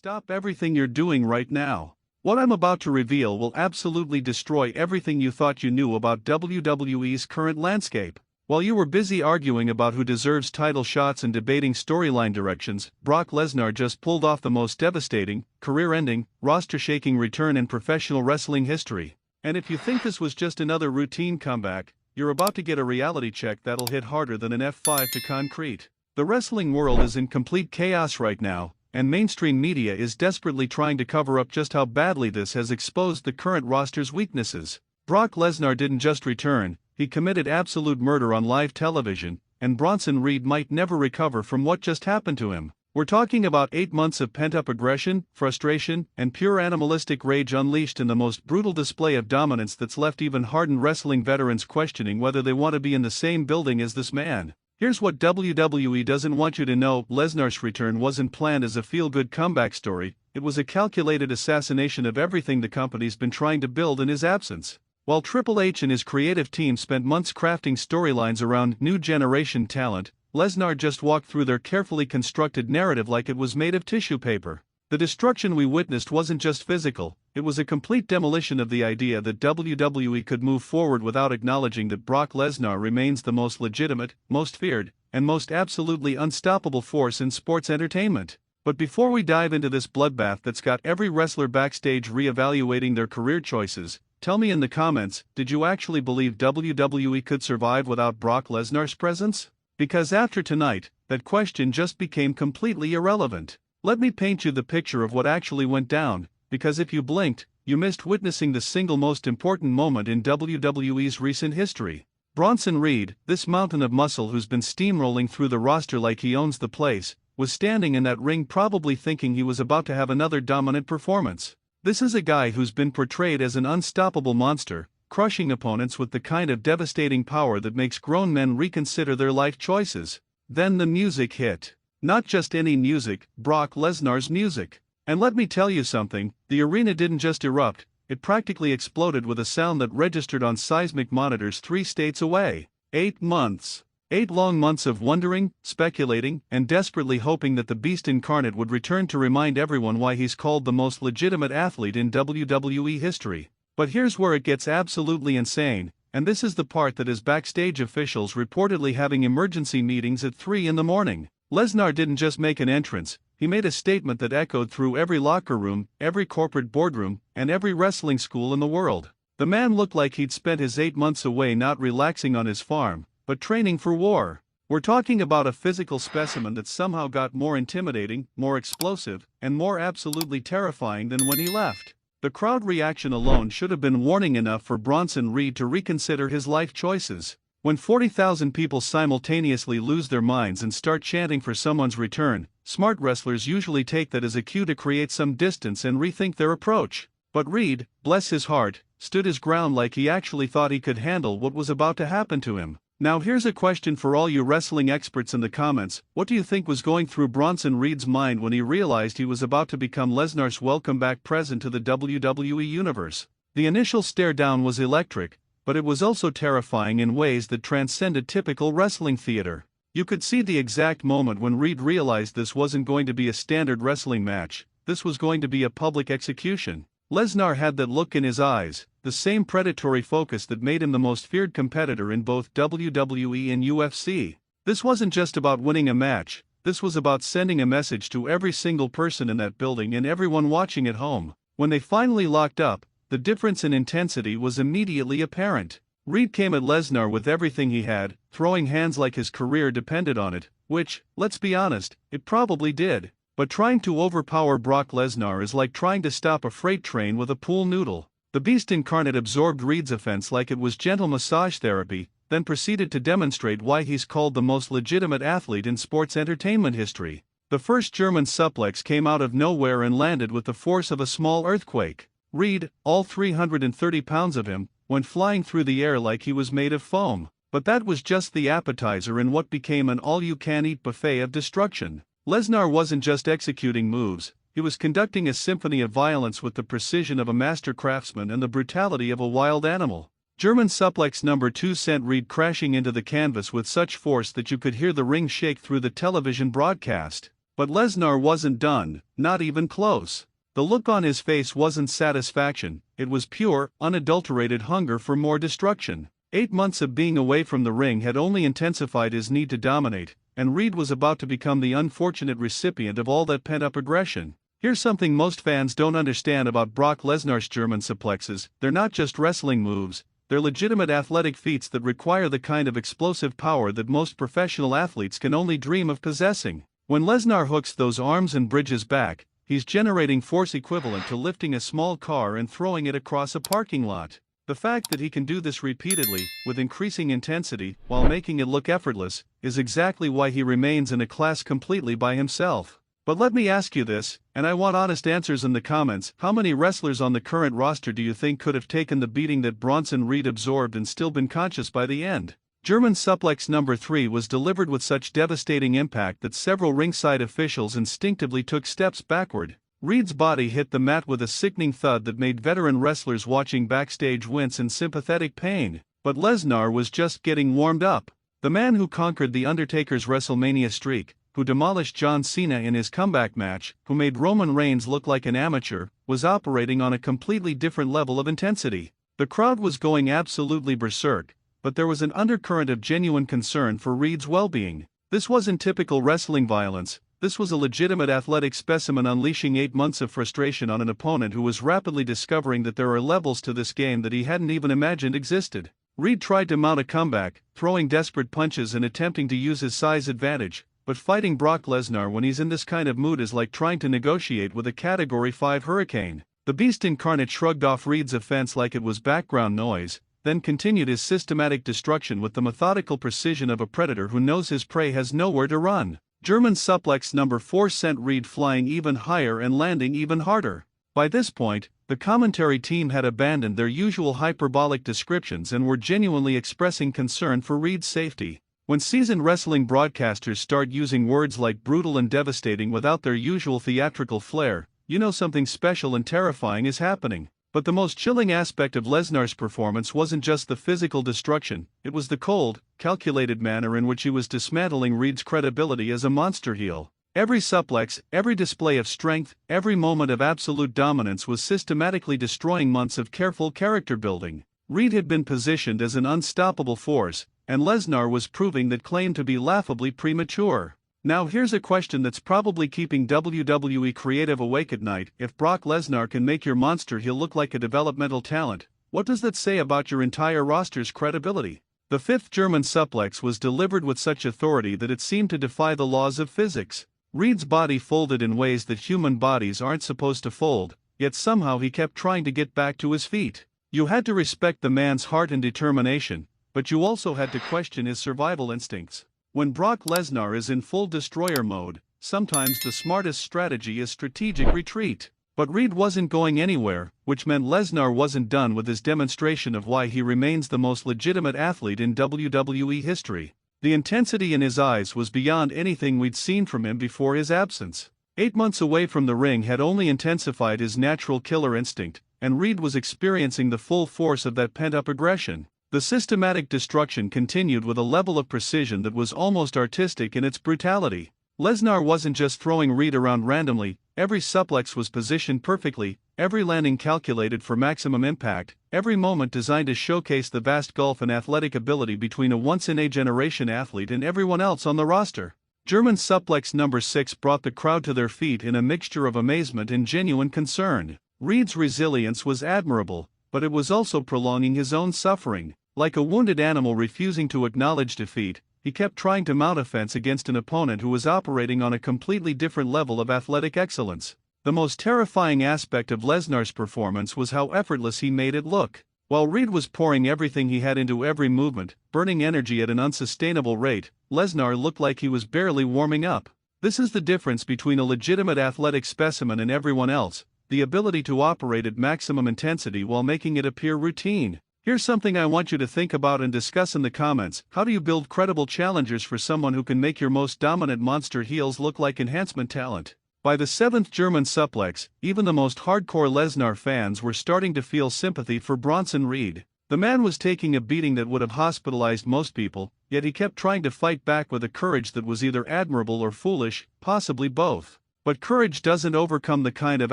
Stop everything you're doing right now. What I'm about to reveal will absolutely destroy everything you thought you knew about WWE's current landscape. While you were busy arguing about who deserves title shots and debating storyline directions, Brock Lesnar just pulled off the most devastating, career-ending, roster-shaking return in professional wrestling history. And if you think this was just another routine comeback, you're about to get a reality check that'll hit harder than an F5 to concrete. The wrestling world is in complete chaos right now, and mainstream media is desperately trying to cover up just how badly this has exposed the current roster's weaknesses. Brock Lesnar didn't just return, he committed absolute murder on live television, and Bronson Reed might never recover from what just happened to him. We're talking about 8 months of pent-up aggression, frustration, and pure animalistic rage unleashed in the most brutal display of dominance that's left even hardened wrestling veterans questioning whether they want to be in the same building as this man. Here's what WWE doesn't want you to know: Lesnar's return wasn't planned as a feel-good comeback story, it was a calculated assassination of everything the company's been trying to build in his absence. While Triple H and his creative team spent months crafting storylines around new generation talent, Lesnar just walked through their carefully constructed narrative like it was made of tissue paper. The destruction we witnessed wasn't just physical, it was a complete demolition of the idea that WWE could move forward without acknowledging that Brock Lesnar remains the most legitimate, most feared, and most absolutely unstoppable force in sports entertainment. But before we dive into this bloodbath that's got every wrestler backstage re-evaluating their career choices, tell me in the comments, did you actually believe WWE could survive without Brock Lesnar's presence? Because after tonight, that question just became completely irrelevant. Let me paint you the picture of what actually went down, because if you blinked, you missed witnessing the single most important moment in WWE's recent history. Bronson Reed, this mountain of muscle who's been steamrolling through the roster like he owns the place, was standing in that ring probably thinking he was about to have another dominant performance. This is a guy who's been portrayed as an unstoppable monster, crushing opponents with the kind of devastating power that makes grown men reconsider their life choices. Then the music hit. Not just any music, Brock Lesnar's music. And let me tell you something, the arena didn't just erupt, it practically exploded with a sound that registered on seismic monitors 3 states away. 8 months. 8 long months of wondering, speculating, and desperately hoping that the Beast Incarnate would return to remind everyone why he's called the most legitimate athlete in WWE history. But here's where it gets absolutely insane, and this is the part that is backstage officials reportedly having emergency meetings at 3 in the morning. Lesnar didn't just make an entrance, he made a statement that echoed through every locker room, every corporate boardroom, and every wrestling school in the world. The man looked like he'd spent his 8 months away not relaxing on his farm, but training for war. We're talking about a physical specimen that somehow got more intimidating, more explosive, and more absolutely terrifying than when he left. The crowd reaction alone should have been warning enough for Bronson Reed to reconsider his life choices. When 40,000 people simultaneously lose their minds and start chanting for someone's return, smart wrestlers usually take that as a cue to create some distance and rethink their approach. But Reed, bless his heart, stood his ground like he actually thought he could handle what was about to happen to him. Now here's a question for all you wrestling experts in the comments: what do you think was going through Bronson Reed's mind when he realized he was about to become Lesnar's welcome back present to the WWE Universe? The initial stare down was electric, but it was also terrifying in ways that transcended typical wrestling theater. You could see the exact moment when Reed realized this wasn't going to be a standard wrestling match, this was going to be a public execution. Lesnar had that look in his eyes, the same predatory focus that made him the most feared competitor in both WWE and UFC. This wasn't just about winning a match, this was about sending a message to every single person in that building and everyone watching at home. When they finally locked up, the difference in intensity was immediately apparent. Reed came at Lesnar with everything he had, throwing hands like his career depended on it, which, let's be honest, it probably did. But trying to overpower Brock Lesnar is like trying to stop a freight train with a pool noodle. The Beast Incarnate absorbed Reed's offense like it was gentle massage therapy, then proceeded to demonstrate why he's called the most legitimate athlete in sports entertainment history. The first German suplex came out of nowhere and landed with the force of a small earthquake. Reed, all 330 pounds of him, went flying through the air like he was made of foam. But that was just the appetizer in what became an all-you-can-eat buffet of destruction. Lesnar wasn't just executing moves, he was conducting a symphony of violence with the precision of a master craftsman and the brutality of a wild animal. German suplex number 2 sent Reed crashing into the canvas with such force that you could hear the ring shake through the television broadcast. But Lesnar wasn't done, not even close. The look on his face wasn't satisfaction, it was pure, unadulterated hunger for more destruction. 8 months of being away from the ring had only intensified his need to dominate, and Reed was about to become the unfortunate recipient of all that pent-up aggression. Here's something most fans don't understand about Brock Lesnar's German suplexes: they're not just wrestling moves, they're legitimate athletic feats that require the kind of explosive power that most professional athletes can only dream of possessing. When Lesnar hooks those arms and bridges back, he's generating force equivalent to lifting a small car and throwing it across a parking lot. The fact that he can do this repeatedly, with increasing intensity, while making it look effortless, is exactly why he remains in a class completely by himself. But let me ask you this, and I want honest answers in the comments: how many wrestlers on the current roster do you think could have taken the beating that Bronson Reed absorbed and still been conscious by the end? German suplex number 3 was delivered with such devastating impact that several ringside officials instinctively took steps backward. Reed's body hit the mat with a sickening thud that made veteran wrestlers watching backstage wince in sympathetic pain. But Lesnar was just getting warmed up. The man who conquered The Undertaker's WrestleMania streak, who demolished John Cena in his comeback match, who made Roman Reigns look like an amateur, was operating on a completely different level of intensity. The crowd was going absolutely berserk, but there was an undercurrent of genuine concern for Reed's well-being. This wasn't typical wrestling violence. This was a legitimate athletic specimen unleashing 8 months of frustration on an opponent who was rapidly discovering that there are levels to this game that he hadn't even imagined existed. Reed tried to mount a comeback, throwing desperate punches and attempting to use his size advantage, but fighting Brock Lesnar when he's in this kind of mood is like trying to negotiate with a Category 5 hurricane. The Beast Incarnate shrugged off Reed's offense like it was background noise, then continued his systematic destruction with the methodical precision of a predator who knows his prey has nowhere to run. German suplex number 4 sent Reed flying even higher and landing even harder. By this point, the commentary team had abandoned their usual hyperbolic descriptions and were genuinely expressing concern for Reed's safety. When seasoned wrestling broadcasters start using words like brutal and devastating without their usual theatrical flair, you know something special and terrifying is happening. But the most chilling aspect of Lesnar's performance wasn't just the physical destruction, it was the cold, calculated manner in which he was dismantling Reed's credibility as a monster heel. Every suplex, every display of strength, every moment of absolute dominance was systematically destroying months of careful character building. Reed had been positioned as an unstoppable force, and Lesnar was proving that claim to be laughably premature. Now here's a question that's probably keeping WWE creative awake at night: if Brock Lesnar can make your monster heel look like a developmental talent, what does that say about your entire roster's credibility? The 5th German suplex was delivered with such authority that it seemed to defy the laws of physics. Reed's body folded in ways that human bodies aren't supposed to fold, yet somehow he kept trying to get back to his feet. You had to respect the man's heart and determination, but you also had to question his survival instincts. When Brock Lesnar is in full destroyer mode, sometimes the smartest strategy is strategic retreat. But Reed wasn't going anywhere, which meant Lesnar wasn't done with his demonstration of why he remains the most legitimate athlete in WWE history. The intensity in his eyes was beyond anything we'd seen from him before his absence. 8 months away from the ring had only intensified his natural killer instinct, and Reed was experiencing the full force of that pent-up aggression. The systematic destruction continued with a level of precision that was almost artistic in its brutality. Lesnar wasn't just throwing Reed around randomly, every suplex was positioned perfectly, every landing calculated for maximum impact, every moment designed to showcase the vast gulf in athletic ability between a once-in-a-generation athlete and everyone else on the roster. German suplex number 6 brought the crowd to their feet in a mixture of amazement and genuine concern. Reed's resilience was admirable, but it was also prolonging his own suffering. Like a wounded animal refusing to acknowledge defeat, he kept trying to mount offense against an opponent who was operating on a completely different level of athletic excellence. The most terrifying aspect of Lesnar's performance was how effortless he made it look. While Reed was pouring everything he had into every movement, burning energy at an unsustainable rate, Lesnar looked like he was barely warming up. This is the difference between a legitimate athletic specimen and everyone else: the ability to operate at maximum intensity while making it appear routine. Here's something I want you to think about and discuss in the comments: how do you build credible challengers for someone who can make your most dominant monster heels look like enhancement talent? By the 7th German suplex, even the most hardcore Lesnar fans were starting to feel sympathy for Bronson Reed. The man was taking a beating that would have hospitalized most people, yet he kept trying to fight back with a courage that was either admirable or foolish, possibly both. But courage doesn't overcome the kind of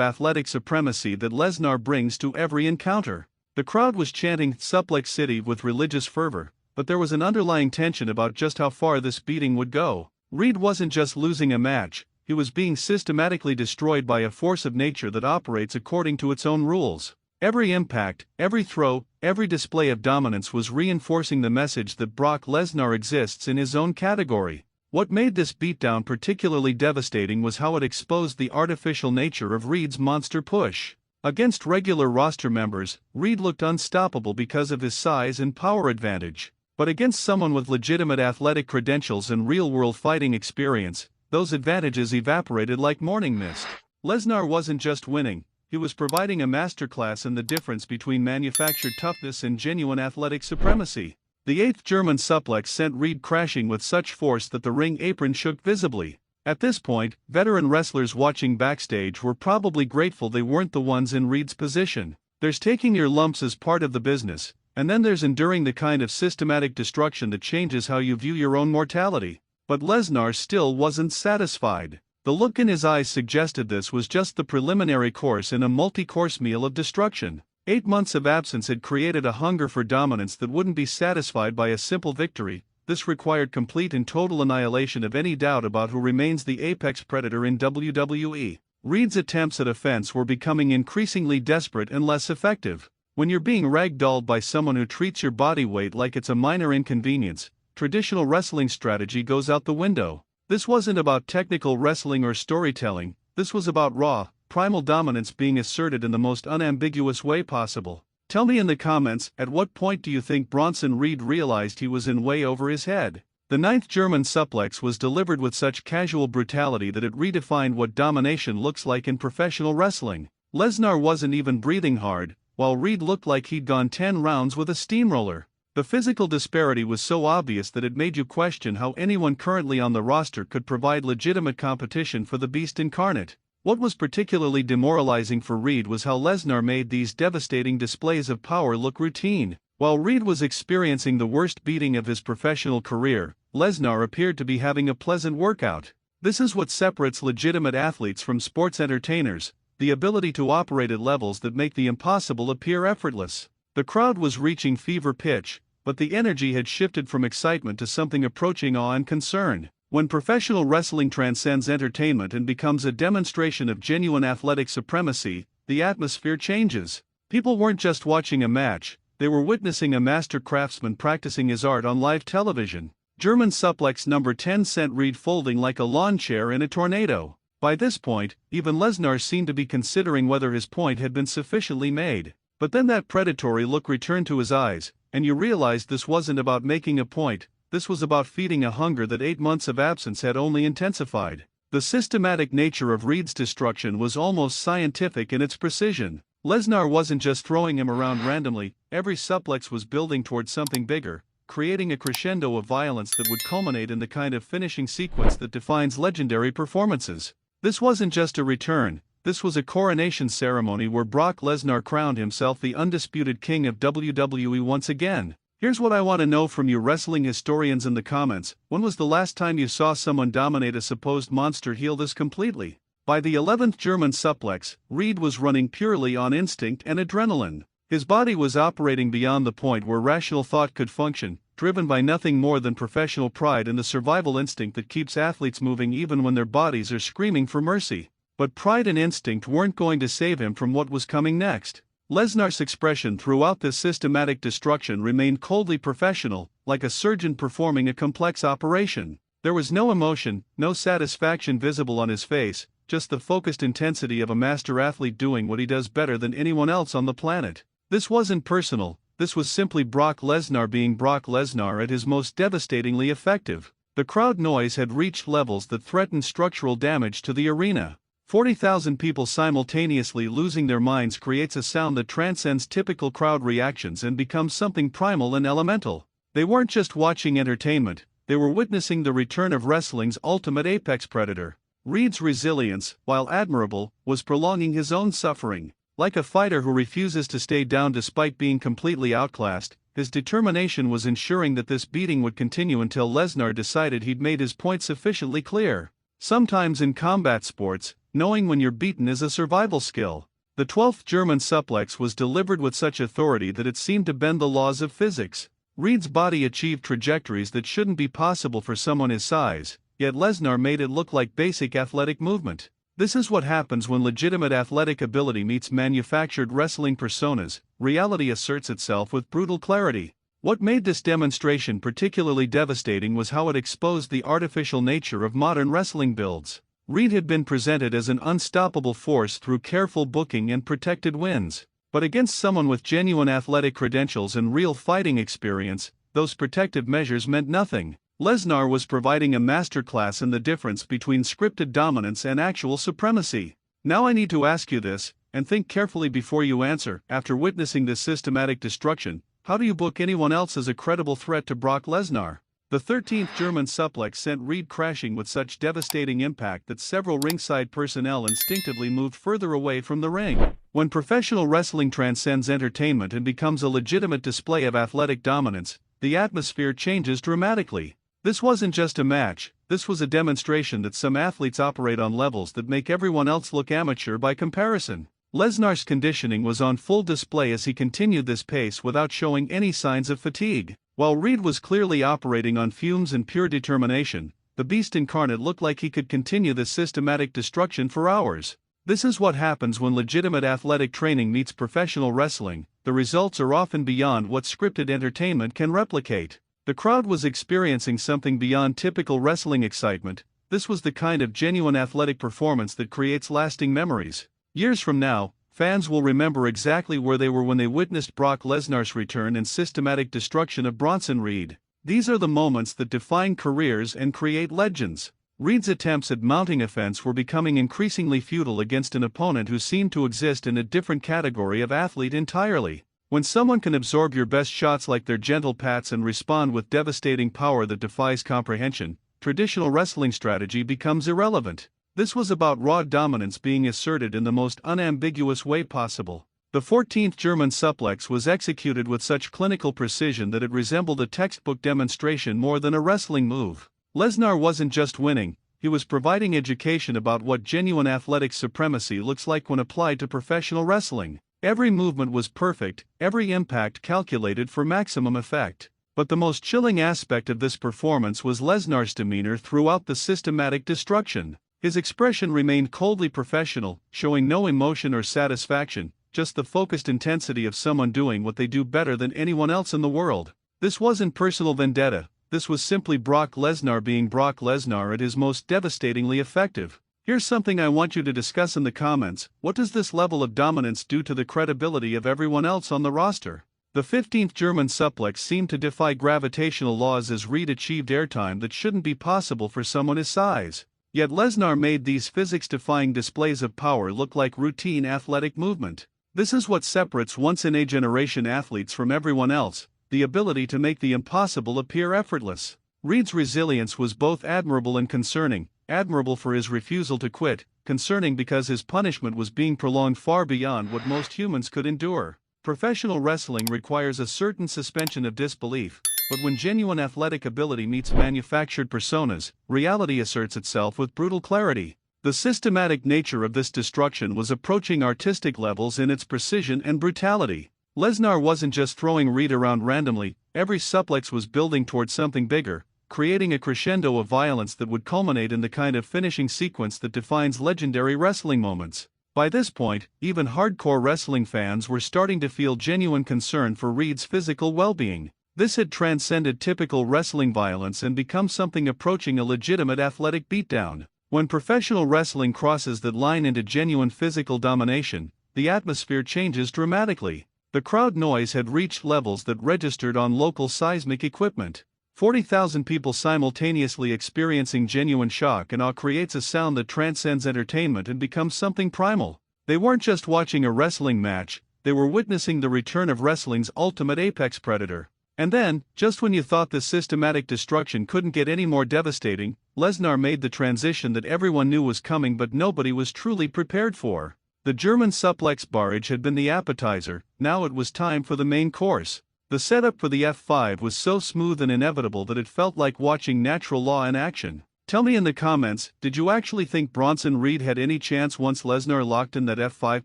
athletic supremacy that Lesnar brings to every encounter. The crowd was chanting "Suplex City" with religious fervor, but there was an underlying tension about just how far this beating would go. Reed wasn't just losing a match, he was being systematically destroyed by a force of nature that operates according to its own rules. Every impact, every throw, every display of dominance was reinforcing the message that Brock Lesnar exists in his own category. What made this beatdown particularly devastating was how it exposed the artificial nature of Reed's monster push. Against regular roster members, Reed looked unstoppable because of his size and power advantage. But against someone with legitimate athletic credentials and real-world fighting experience, those advantages evaporated like morning mist. Lesnar wasn't just winning, he was providing a masterclass in the difference between manufactured toughness and genuine athletic supremacy. The eighth German suplex sent Reed crashing with such force that the ring apron shook visibly. At this point, veteran wrestlers watching backstage were probably grateful they weren't the ones in Reed's position. There's taking your lumps as part of the business, and then there's enduring the kind of systematic destruction that changes how you view your own mortality. But Lesnar still wasn't satisfied. The look in his eyes suggested this was just the preliminary course in a multi-course meal of destruction. 8 months of absence had created a hunger for dominance that wouldn't be satisfied by a simple victory. This required complete and total annihilation of any doubt about who remains the apex predator in WWE. Reed's attempts at offense were becoming increasingly desperate and less effective. When you're being ragdolled by someone who treats your body weight like it's a minor inconvenience, traditional wrestling strategy goes out the window. This wasn't about technical wrestling or storytelling, this was about raw, primal dominance being asserted in the most unambiguous way possible. Tell me in the comments, at what point do you think Bronson Reed realized he was in way over his head? The ninth German suplex was delivered with such casual brutality that it redefined what domination looks like in professional wrestling. Lesnar wasn't even breathing hard, while Reed looked like he'd gone 10 rounds with a steamroller. The physical disparity was so obvious that it made you question how anyone currently on the roster could provide legitimate competition for the Beast Incarnate. What was particularly demoralizing for Reed was how Lesnar made these devastating displays of power look routine. While Reed was experiencing the worst beating of his professional career, Lesnar appeared to be having a pleasant workout. This is what separates legitimate athletes from sports entertainers, the ability to operate at levels that make the impossible appear effortless. The crowd was reaching fever pitch, but the energy had shifted from excitement to something approaching awe and concern. When professional wrestling transcends entertainment and becomes a demonstration of genuine athletic supremacy, the atmosphere changes. People weren't just watching a match, they were witnessing a master craftsman practicing his art on live television. German suplex number 10 sent Reed folding like a lawn chair in a tornado. By this point, even Lesnar seemed to be considering whether his point had been sufficiently made. But then that predatory look returned to his eyes, and you realized this wasn't about making a point, this was about feeding a hunger that 8 months of absence had only intensified. The systematic nature of Reed's destruction was almost scientific in its precision. Lesnar wasn't just throwing him around randomly, every suplex was building towards something bigger, creating a crescendo of violence that would culminate in the kind of finishing sequence that defines legendary performances. This wasn't just a return, this was a coronation ceremony where Brock Lesnar crowned himself the undisputed king of WWE once again. Here's what I want to know from you wrestling historians in the comments: when was the last time you saw someone dominate a supposed monster heel this completely? By the 11th German suplex, Reed was running purely on instinct and adrenaline. His body was operating beyond the point where rational thought could function, driven by nothing more than professional pride and the survival instinct that keeps athletes moving even when their bodies are screaming for mercy. But pride and instinct weren't going to save him from what was coming next. Lesnar's expression throughout this systematic destruction remained coldly professional, like a surgeon performing a complex operation. There was no emotion, no satisfaction visible on his face, just the focused intensity of a master athlete doing what he does better than anyone else on the planet. This wasn't personal, this was simply Brock Lesnar being Brock Lesnar at his most devastatingly effective. The crowd noise had reached levels that threatened structural damage to the arena. 40,000 people simultaneously losing their minds creates a sound that transcends typical crowd reactions and becomes something primal and elemental. They weren't just watching entertainment, they were witnessing the return of wrestling's ultimate apex predator. Reed's resilience, while admirable, was prolonging his own suffering. Like a fighter who refuses to stay down despite being completely outclassed, his determination was ensuring that this beating would continue until Lesnar decided he'd made his point sufficiently clear. Sometimes in combat sports, knowing when you're beaten is a survival skill. The 12th German suplex was delivered with such authority that it seemed to bend the laws of physics. Reed's body achieved trajectories that shouldn't be possible for someone his size, yet Lesnar made it look like basic athletic movement. This is what happens when legitimate athletic ability meets manufactured wrestling personas. Reality asserts itself with brutal clarity. What made this demonstration particularly devastating was how it exposed the artificial nature of modern wrestling builds. Reed had been presented as an unstoppable force through careful booking and protected wins. But against someone with genuine athletic credentials and real fighting experience, those protective measures meant nothing. Lesnar was providing a masterclass in the difference between scripted dominance and actual supremacy. Now I need to ask you this, and think carefully before you answer. After witnessing this systematic destruction, how do you book anyone else as a credible threat to Brock Lesnar? The 13th German suplex sent Reed crashing with such devastating impact that several ringside personnel instinctively moved further away from the ring. When professional wrestling transcends entertainment and becomes a legitimate display of athletic dominance, the atmosphere changes dramatically. This wasn't just a match, this was a demonstration that some athletes operate on levels that make everyone else look amateur by comparison. Lesnar's conditioning was on full display as he continued this pace without showing any signs of fatigue. While Reed was clearly operating on fumes and pure determination, the Beast Incarnate looked like he could continue this systematic destruction for hours. This is what happens when legitimate athletic training meets professional wrestling. The results are often beyond what scripted entertainment can replicate. The crowd was experiencing something beyond typical wrestling excitement. This was the kind of genuine athletic performance that creates lasting memories. Years from now, fans will remember exactly where they were when they witnessed Brock Lesnar's return and systematic destruction of Bronson Reed. These are the moments that define careers and create legends. Reed's attempts at mounting offense were becoming increasingly futile against an opponent who seemed to exist in a different category of athlete entirely. When someone can absorb your best shots like their gentle pats and respond with devastating power that defies comprehension, traditional wrestling strategy becomes irrelevant. This was about raw dominance being asserted in the most unambiguous way possible. The 14th German suplex was executed with such clinical precision that it resembled a textbook demonstration more than a wrestling move. Lesnar wasn't just winning, he was providing education about what genuine athletic supremacy looks like when applied to professional wrestling. Every movement was perfect, every impact calculated for maximum effect. But the most chilling aspect of this performance was Lesnar's demeanor throughout the systematic destruction. His expression remained coldly professional, showing no emotion or satisfaction, just the focused intensity of someone doing what they do better than anyone else in the world. This wasn't personal vendetta, this was simply Brock Lesnar being Brock Lesnar at his most devastatingly effective. Here's something I want you to discuss in the comments. What does this level of dominance do to the credibility of everyone else on the roster? The 15th German suplex seemed to defy gravitational laws as Reed achieved airtime that shouldn't be possible for someone his size. Yet Lesnar made these physics-defying displays of power look like routine athletic movement. This is what separates once-in-a-generation athletes from everyone else, the ability to make the impossible appear effortless. Reed's resilience was both admirable and concerning. Admirable for his refusal to quit, concerning because his punishment was being prolonged far beyond what most humans could endure. Professional wrestling requires a certain suspension of disbelief, but when genuine athletic ability meets manufactured personas, reality asserts itself with brutal clarity. The systematic nature of this destruction was approaching artistic levels in its precision and brutality. Lesnar wasn't just throwing Reed around randomly, every suplex was building towards something bigger, creating a crescendo of violence that would culminate in the kind of finishing sequence that defines legendary wrestling moments. By this point, even hardcore wrestling fans were starting to feel genuine concern for Reed's physical well-being. This had transcended typical wrestling violence and become something approaching a legitimate athletic beatdown. When professional wrestling crosses that line into genuine physical domination, the atmosphere changes dramatically. The crowd noise had reached levels that registered on local seismic equipment. 40,000 people simultaneously experiencing genuine shock and awe creates a sound that transcends entertainment and becomes something primal. They weren't just watching a wrestling match, they were witnessing the return of wrestling's ultimate apex predator. And then, just when you thought this systematic destruction couldn't get any more devastating, Lesnar made the transition that everyone knew was coming but nobody was truly prepared for. The German suplex barrage had been the appetizer, now it was time for the main course. The setup for the F5 was so smooth and inevitable that it felt like watching natural law in action. Tell me in the comments, did you actually think Bronson Reed had any chance once Lesnar locked in that F5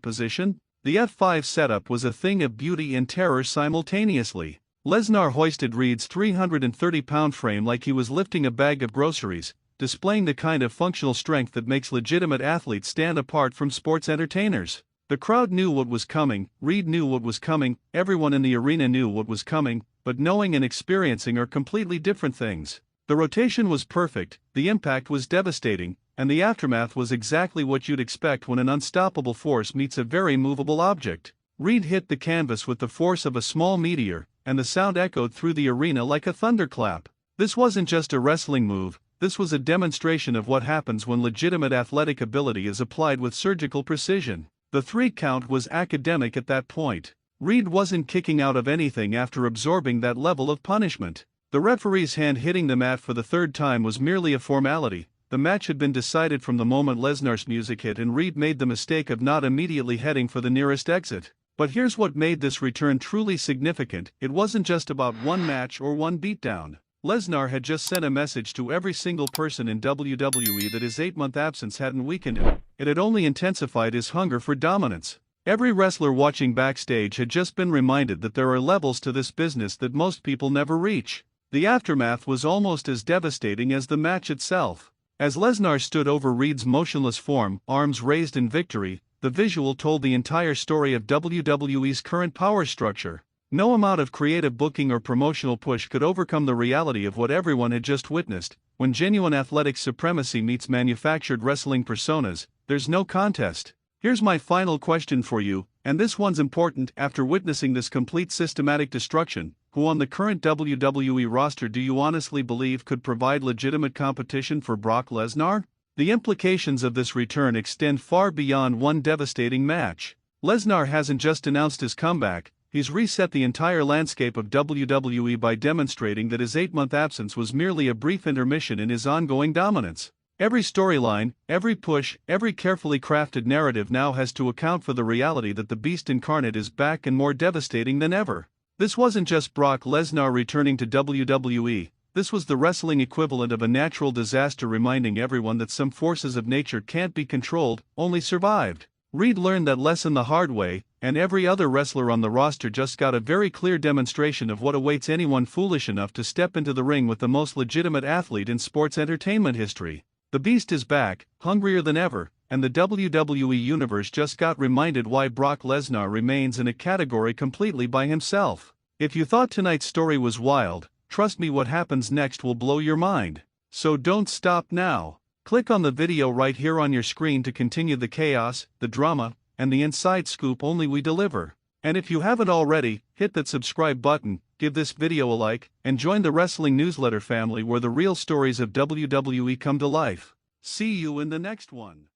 position? The F5 setup was a thing of beauty and terror simultaneously. Lesnar hoisted Reed's 330-pound frame like he was lifting a bag of groceries, displaying the kind of functional strength that makes legitimate athletes stand apart from sports entertainers. The crowd knew what was coming, Reed knew what was coming, everyone in the arena knew what was coming, but knowing and experiencing are completely different things. The rotation was perfect, the impact was devastating, and the aftermath was exactly what you'd expect when an unstoppable force meets a very movable object. Reed hit the canvas with the force of a small meteor, and the sound echoed through the arena like a thunderclap. This wasn't just a wrestling move, this was a demonstration of what happens when legitimate athletic ability is applied with surgical precision. The 3 count was academic at that point. Reed wasn't kicking out of anything after absorbing that level of punishment. The referee's hand hitting the mat for the 3rd time was merely a formality. The match had been decided from the moment Lesnar's music hit and Reed made the mistake of not immediately heading for the nearest exit. But here's what made this return truly significant: it wasn't just about one match or one beatdown. Lesnar had just sent a message to every single person in WWE that his 8-month absence hadn't weakened him. It had only intensified his hunger for dominance. Every wrestler watching Backstage had just been reminded that there are levels to this business that most people never reach. The aftermath was almost as devastating as the match itself. As Lesnar stood over Reed's motionless form, arms raised in victory, the visual told the entire story of WWE's current power structure. No amount of creative booking or promotional push could overcome the reality of what everyone had just witnessed. When genuine athletic supremacy meets manufactured wrestling personas, there's no contest. Here's my final question for you, and this one's important. After witnessing this complete systematic destruction, who on the current WWE roster do you honestly believe could provide legitimate competition for Brock Lesnar? The implications of this return extend far beyond one devastating match. Lesnar hasn't just announced his comeback, he's reset the entire landscape of WWE by demonstrating that his 8-month absence was merely a brief intermission in his ongoing dominance. Every storyline, every push, every carefully crafted narrative now has to account for the reality that the Beast Incarnate is back and more devastating than ever. This wasn't just Brock Lesnar returning to WWE, this was the wrestling equivalent of a natural disaster reminding everyone that some forces of nature can't be controlled, only survived. Reed learned that lesson the hard way, and every other wrestler on the roster just got a very clear demonstration of what awaits anyone foolish enough to step into the ring with the most legitimate athlete in sports entertainment history. The Beast is back, hungrier than ever, and the WWE Universe just got reminded why Brock Lesnar remains in a category completely by himself. If you thought tonight's story was wild, trust me, what happens next will blow your mind. So don't stop now. Click on the video right here on your screen to continue the chaos, the drama, and the inside scoop only we deliver. And if you haven't already, hit that subscribe button, give this video a like, and join the wrestling newsletter family where the real stories of WWE come to life. See you in the next one.